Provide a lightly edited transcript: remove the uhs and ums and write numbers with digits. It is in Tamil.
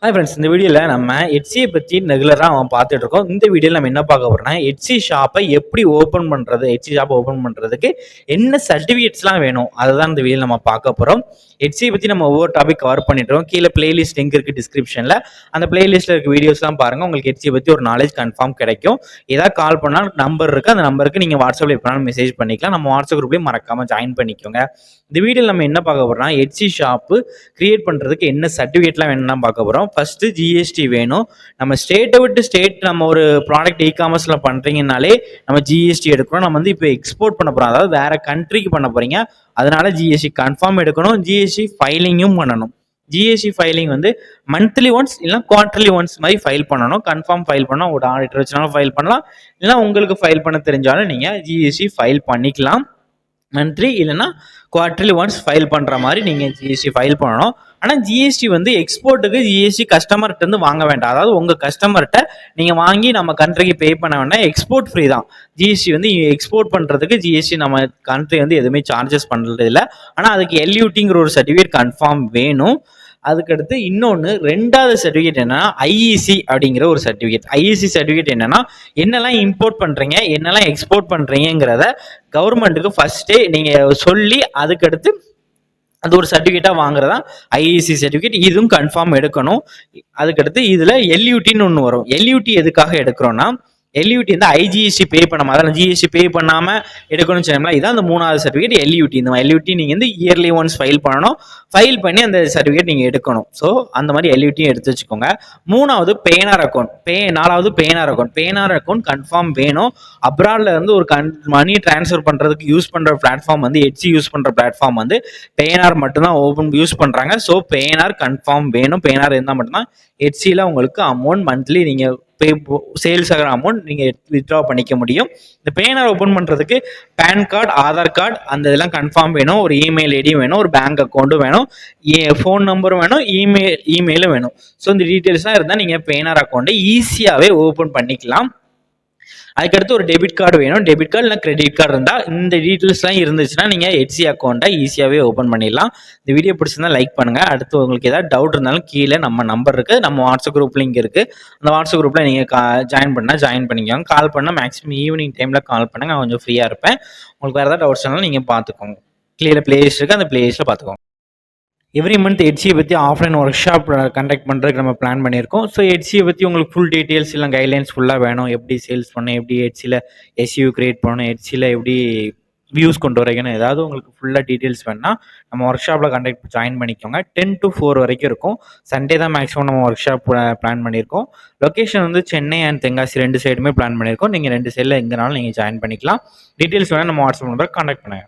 ஹாய் ஃப்ரெண்ட்ஸ், இந்த வீடியோவில் நம்ம எட்சியை பற்றி ரெகுலராக பார்த்துட்டு இருக்கோம். இந்த வீடியோவில் நம்ம என்ன பார்க்க போகிறோம்னா, எட்சி ஷாப்பை எப்படி ஓப்பன் பண்ணுறது, எட்சி ஷாப்பை ஓப்பன் பண்ணுறதுக்கு என்ன சர்டிஃபிகேட்ஸ்லாம் வேணும், அதை தான் இந்த வீடியோவில் நம்ம பார்க்க போகிறோம். எட்சியை பற்றி நம்ம ஒவ்வொரு டாபிக் கவர் பண்ணிட்டுருக்கோம். கீழே பிளேலிஸ்ட் லிங்க் இருக்குது டிஸ்கிரிப்ஷனில். அந்த பிளேலிஸ்ட்டில் இருக்க வீடியோஸ்லாம் பாருங்கள். உங்களுக்கு எட்சியை பற்றி ஒரு நாலேஜ் கன்ஃபார்ம் கிடைக்கும். ஏதாவது கால் பண்ணால் நம்பர் இருக்குது, அந்த நம்பருக்கு நீங்கள் வாட்ஸ்அப்பில் எப்போனாலும் மெசேஜ் பண்ணிக்கலாம். நம்ம வாட்ஸ்அப் குரூப்லேயும் மறக்காமல் ஜாயின் பண்ணிக்கோங்க. இந்த வீடியோவில் நம்ம என்ன பார்க்க போகிறோம்னா, எட்சி ஷாப்பு கிரியேட் பண்ணுறதுக்கு என்ன சர்டிஃபிகேட்லாம் வேணும்னா பார்க்க போகிறோம். ஃபஸ்ட்டு ஜிஎஸ்டி வேணும். நம்ம ஸ்டேட்டை விட்டு ஸ்டேட் நம்ம ஒரு ப்ராடக்ட் இ-காமர்ஸில் பண்ணுறீங்கனாலே நம்ம ஜிஎஸ்டி எடுக்கணும். நம்ம வந்து இப்போ எக்ஸ்போர்ட் பண்ண போகிறோம், அதாவது வேறு கண்ட்ரிக்கு பண்ண போகிறீங்க, அதனால ஜிஎஸ்டி கன்ஃபார்ம் எடுக்கணும். ஜிஎஸ்டி ஃபைலிங்கும் பண்ணணும். ஜிஎஸ்டி ஃபைலிங் வந்து மந்த்லி ஒன்ஸ் இல்லை குவார்டர்லி ஒன்ஸ் மாதிரி ஃபைல் பண்ணணும். கன்ஃபார்ம் ஃபைல் பண்ணால் ஒரு ஆடிட்டர் வச்சுனாலும் ஃபைல் பண்ணலாம், இல்லைனா உங்களுக்கு ஃபைல் பண்ண தெரிஞ்சாலும் நீங்கள் ஜிஎஸ்டி ஃபைல் பண்ணிக்கலாம். மந்த்லி இல்லைன்னா குவார்டர்லி ஒன்ஸ் ஃபைல் பண்ணுற மாதிரி நீங்கள் ஜிஎஸ்டி ஃபைல் பண்ணணும். ஆனால் ஜிஎஸ்டி வந்து எக்ஸ்போர்ட்டுக்கு ஜிஎஸ்டி கஸ்டமர்கிட்ட இருந்து வாங்க வேண்டாம். அதாவது உங்கள் கஸ்டமர்கிட்ட நீங்கள் வாங்கி நம்ம கண்ட்ரிக்கு பே பண்ண வேண்டாம். எக்ஸ்போர்ட் ஃப்ரீ தான். ஜிஎஸ்டி வந்து எக்ஸ்போர்ட் பண்ணுறதுக்கு ஜிஎஸ்டி நம்ம கண்ட்ரி வந்து எதுவுமே சார்ஜஸ் பண்ணுறது இல்லை. ஆனால் அதுக்கு எல்யூடிங்கிற ஒரு சர்டிஃபிகேட் கன்ஃபார்ம் வேணும். அதுக்கடுத்து இன்னொன்று ரெண்டாவது சர்டிஃபிகேட் என்னன்னா ஐஇசி அப்படிங்கிற ஒரு சர்டிஃபிகேட். ஐஇசி சர்டிஃபிகேட் என்னன்னா, என்னெல்லாம் இம்போர்ட் பண்ணுறீங்க, என்னெல்லாம் எக்ஸ்போர்ட் பண்ணுறீங்கிறத கவர்மெண்ட்டுக்கு ஃபஸ்ட்டே நீங்கள் சொல்லி அதுக்கடுத்து அது ஒரு சர்டிஃபிகேட்டாக வாங்குறதா ஐஇசி சர்டிஃபிகேட். இதுவும் கன்ஃபார்ம் எடுக்கணும். அதுக்கடுத்து இதில் எல்யூடின்னு ஒன்று வரும். எல்யூடி எதுக்காக எடுக்கிறோன்னா, எல்யூடி வந்து ஐஜிஎஸ்டி பே பண்ணாமல், அதாவது ஜிஎஸ்டி பே பண்ணாமல் எடுக்கணும்னு சொன்னோம்னா, இதான் அந்த மூணாவது சர்டிஃபிகேட் எல்யூடி. இந்த எல்யூடி நீங்கள் வந்து இயர்லி ஒன்ஸ் ஃபைல் பண்ணணும். ஃபைல் பண்ணி அந்த சர்டிஃபிகேட் நீங்கள் எடுக்கணும். ஸோ அந்த மாதிரி எல்யூடியும் எடுத்து வச்சுக்கோங்க. மூணாவது பேனார் அக்கௌண்ட். நாலாவது பேனார் அக்கௌண்ட். பேனார் அக்கௌண்ட் கன்ஃபார்ம் வேணும். அப்ராடில் இருந்து ஒரு மணி டிரான்ஸ்ஃபர் பண்ணுறதுக்கு யூஸ் பண்ணுற பிளாட்ஃபார்ம் வந்து எட்சி யூஸ் பண்ணுற பிளாட்ஃபார்ம் வந்து பேனார் மட்டும்தான் ஓப்பன் யூஸ் பண்ணுறாங்க. ஸோ பேனார் கன்ஃபார்ம் வேணும். பேனார் இருந்தால் மட்டும்தான் எட்சியில் உங்களுக்கு அமௌண்ட் மந்த்லி நீங்கள் சேல்ஸ் ஆகிற அமௌண்ட் நீங்கள் வித்ட்ரா பண்ணிக்க முடியும். இந்த பேனார் ஓப்பன் பண்ணுறதுக்கு பேன் கார்டு, ஆதார் கார்டு, அந்த இதெல்லாம் கன்ஃபார்ம் வேணும். ஒரு இமெயில் ஐடியும் வேணும், ஒரு பேங்க் அக்கௌண்ட்டும் வேணும், ஃபோன் நம்பரும் வேணும், இமெயிலும் வேணும். ஸோ இந்த டீட்டெயில்ஸ்லாம் இருந்தால் நீங்கள் பேனார் அக்கௌண்ட்டை ஈஸியாகவே ஓப்பன் பண்ணிக்கலாம். அதுக்கடுத்து ஒரு டெபிட் கார்டு வேணும். டெபிட் கார்டு இல்லை கிரெடிட் கார்டு இருந்தால், இந்த டீட்டெயில்ஸ்லாம் இருந்துச்சுன்னா நீங்கள் எட்சி அக்கௌண்ட்டை ஈஸியாகவே ஓப்பன் பண்ணிடலாம். இந்த வீடியோ பிடிச்சிருந்தா லைக் பண்ணுங்கள். அடுத்து உங்களுக்கு ஏதாவது டவுட் இருந்தாலும் கீழே நம்ம நம்பர் இருக்குது, நம்ம வாட்ஸ்அப் குரூப் லிங்க் இருக்குது. அந்த வாட்ஸ்அப் குரூப்பில் நீங்கள் ஜாயின் பண்ணிக்கோங்க. கால் பண்ணால் மேக்ஸிமம் ஈவினிங் டைமில் கால் பண்ணுங்கள், நான் கொஞ்சம் ஃப்ரீயாக இருப்பேன். உங்களுக்கு வேறு ஏதாவது டவுட்ஸ் இருந்தாலும் நீங்கள் பார்த்துக்கோங்க. கீழே பிளேலிஸ்ட் இருக்குது, அந்த பிளேலிஸ்ட்டில் பார்த்துக்கோங்க. எவ்ரி மந்த் எட்சியை பற்றி ஆஃப்லைன் ஒர்க் ஷாப் கண்டக்ட் பண்ணுறதுக்கு நம்ம பிளான் பண்ணியிருக்கோம். ஸோ எட்சியை பற்றி உங்களுக்கு ஃபுல் டீட்டெயில்ஸ் இல்லை கைட்லைன்ஸ் ஃபுல்லாக வேணும். எப்படி சேல்ஸ் பண்ணணும், எப்படி எட்சியில் எஸ்யூ கிரியேட் பண்ணணும், எட்சியில் எப்படி வியூஸ் கொண்டு வரீங்கன்னு ஏதாவது உங்களுக்கு ஃபுல்லாக டீட்டெயில்ஸ் வேணுன்னா நம்ம ஒர்க் ஷாப்பில் ஜாயின் பண்ணிக்கோங்க. 10 to 4 வரைக்கும் இருக்கும். சண்டே தான் மேக்ஸிமம் நம்ம ஒர்க் ஷாப் பிளான் பண்ணியிருக்கோம். லொக்கேஷன் வந்து சென்னை அண்ட் தென்காசி 2 சைடுமே பிளான் பண்ணியிருக்கோம். நீங்கள் 2 சைடில் எங்கேனாலும் நீங்கள் ஜாயின் பண்ணிக்கலாம். டீட்டெயில்ஸ் வேணால் நம்ம வாட்ஸ்அப் நம்பர் கான்டாக்ட் பண்ணுங்கள்.